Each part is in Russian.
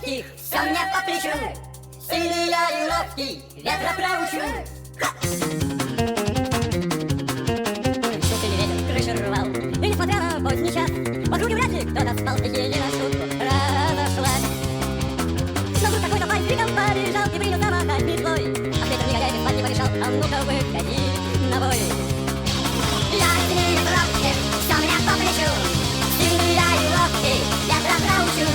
стих, все мне по плечу. Сильный я и ловкий, ветра проучу. Шутый ветер крыши рвал, и несмотря на поздний час, в округе вряд ли кто-то спал, стихия на шутку разошлась. Но вдруг какой-то парень криком побежал и принялся махать метлой. А с этим негодяй спать не порешал, а ну-ка выходи на бой. Я сильный и ловкий, все мне по плечу. Сильный я и ловкий, ветра проучу.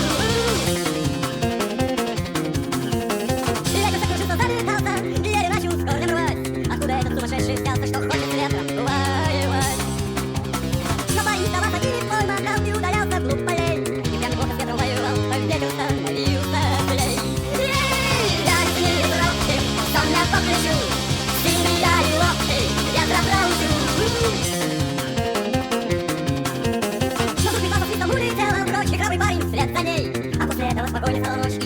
Ветер закружился, заметался, еле начал с корнем рвать. Откуда этот сумасшедший взялся, что хочет с ветром воевать? Но парень сова садили, свой махал и удалялся вглубь полей. И прям неплохо с ветром воевал, как ветер становился злей. Я сильный и ловкий, все мне по плечу. Сильный я и ловкий, ветра проучу. Но вдруг метался свистом улетела прочь, и храбрый парень вслед за ней. А после этого спокойно стала ночь.